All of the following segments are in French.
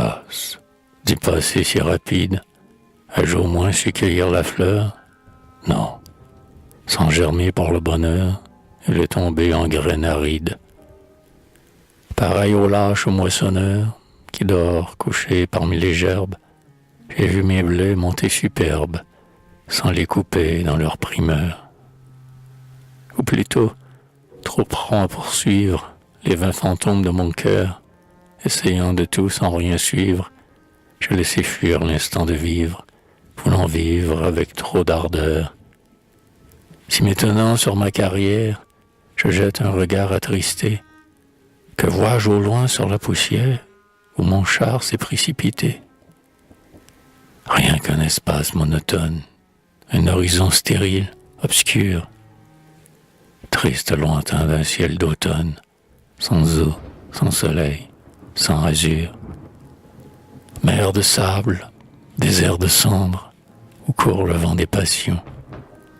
Hélas, d'y passer si rapide, ai-je au moins su cueillir la fleur? Non, sans germer par le bonheur, elle est tombée en graine aride. Pareil au lâche moissonneur, qui dort couché parmi les gerbes, j'ai vu mes blés monter superbes, sans les couper dans leur primeur. Ou plutôt, trop prompt à poursuivre les vains fantômes de mon cœur, essayant de tout sans rien suivre, je laissais fuir l'instant de vivre, voulant vivre avec trop d'ardeur. Si m'étonnant sur ma carrière, je jette un regard attristé, que vois-je au loin sur la poussière où mon char s'est précipité? Rien qu'un espace monotone, un horizon stérile, obscur, triste lointain d'un ciel d'automne, sans eau, sans soleil, sans azur. Mer de sable, désert de cendres, où court le vent des passions,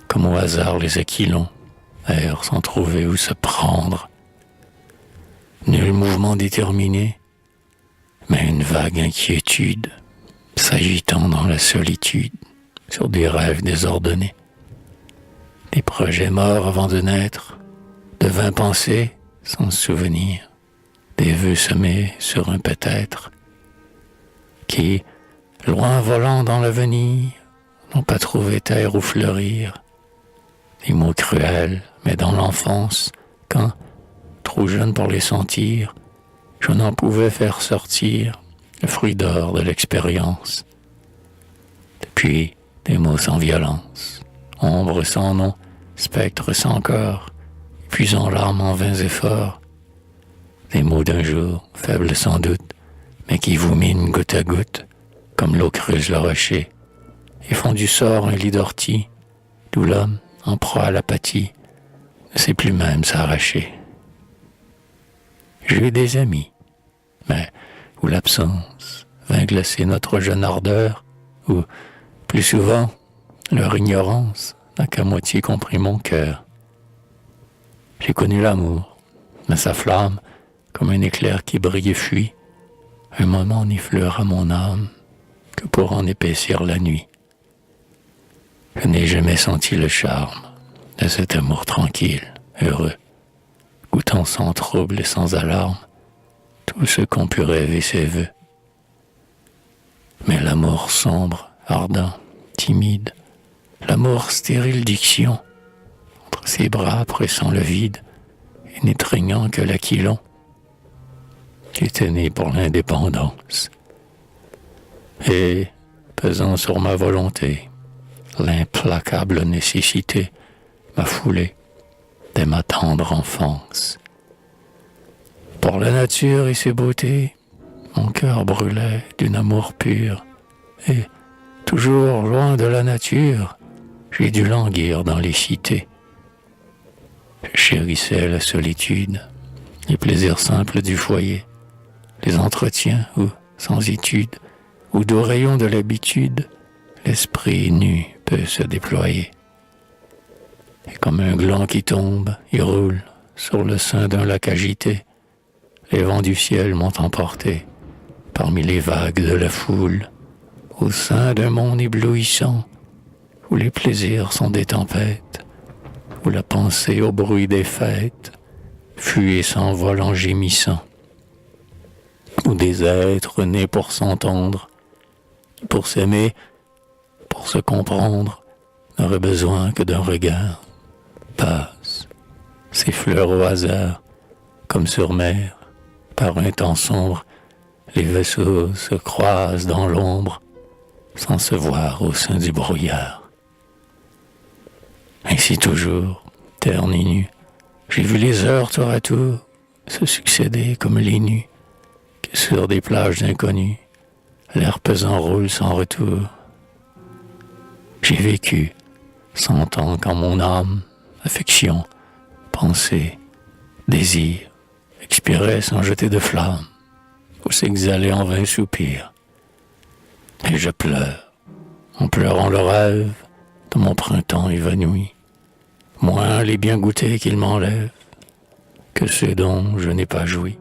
comme au hasard les aquilons, errent sans trouver où se prendre. Nul mouvement déterminé, mais une vague inquiétude, s'agitant dans la solitude, sur des rêves désordonnés. Des projets morts avant de naître, de vains pensées sans souvenir, des vœux semés sur un peut-être, qui, loin volant dans l'avenir, n'ont pas trouvé terre où fleurir. Des mots cruels, mais dans l'enfance, quand, trop jeune pour les sentir, je n'en pouvais faire sortir le fruit d'or de l'expérience. Depuis, des mots sans violence, ombre sans nom, spectre sans corps, épuisant l'âme en vains efforts. Des mots d'un jour, faibles sans doute, mais qui vous minent goutte à goutte, comme l'eau creuse le rocher, et font du sort un lit d'ortie, d'où l'homme, en proie à l'apathie, ne sait plus même s'arracher. J'ai eu des amis, mais où l'absence vint glacer notre jeune ardeur, où, plus souvent, leur ignorance n'a qu'à moitié compris mon cœur. J'ai connu l'amour, mais sa flamme, comme un éclair qui brille et fuit, un moment n'effleura mon âme que pour en épaissir la nuit. Je n'ai jamais senti le charme de cet amour tranquille, heureux, goûtant sans trouble et sans alarme tout ce qu'on put rêver ses vœux. Mais l'amour sombre, ardent, timide, l'amour stérile diction, entre ses bras pressant le vide et n'étreignant que l'aquilon, j'étais né pour l'indépendance. Et, pesant sur ma volonté, l'implacable nécessité m'a foulé dès ma tendre enfance. Pour la nature et ses beautés, mon cœur brûlait d'un amour pur, et, toujours loin de la nature, j'ai dû languir dans les cités. Je chérissais la solitude, les plaisirs simples du foyer, les entretiens où, sans étude, ou doux rayons de l'habitude, l'esprit nu peut se déployer. Et comme un gland qui tombe, il roule sur le sein d'un lac agité. Les vents du ciel m'ont emporté parmi les vagues de la foule, au sein d'un monde éblouissant, où les plaisirs sont des tempêtes, où la pensée au bruit des fêtes fuit et s'envole en gémissant, où des êtres nés pour s'entendre, pour s'aimer, pour se comprendre, n'auraient besoin que d'un regard, passent, s'effleurent au hasard, comme sur mer, par un temps sombre, les vaisseaux se croisent dans l'ombre, sans se voir au sein du brouillard. Ainsi toujours, terne et nue, j'ai vu les heures tour à tour se succéder comme les nues, que sur des plages inconnues, l'air pesant roule sans retour. J'ai vécu, sentant qu'en mon âme, affection, pensée, désir, expirait sans jeter de flamme, ou s'exhaler en vain soupir. Et je pleure, en pleurant le rêve de mon printemps évanoui, moins les bien goûtés qu'il m'enlève que ceux dont je n'ai pas joui.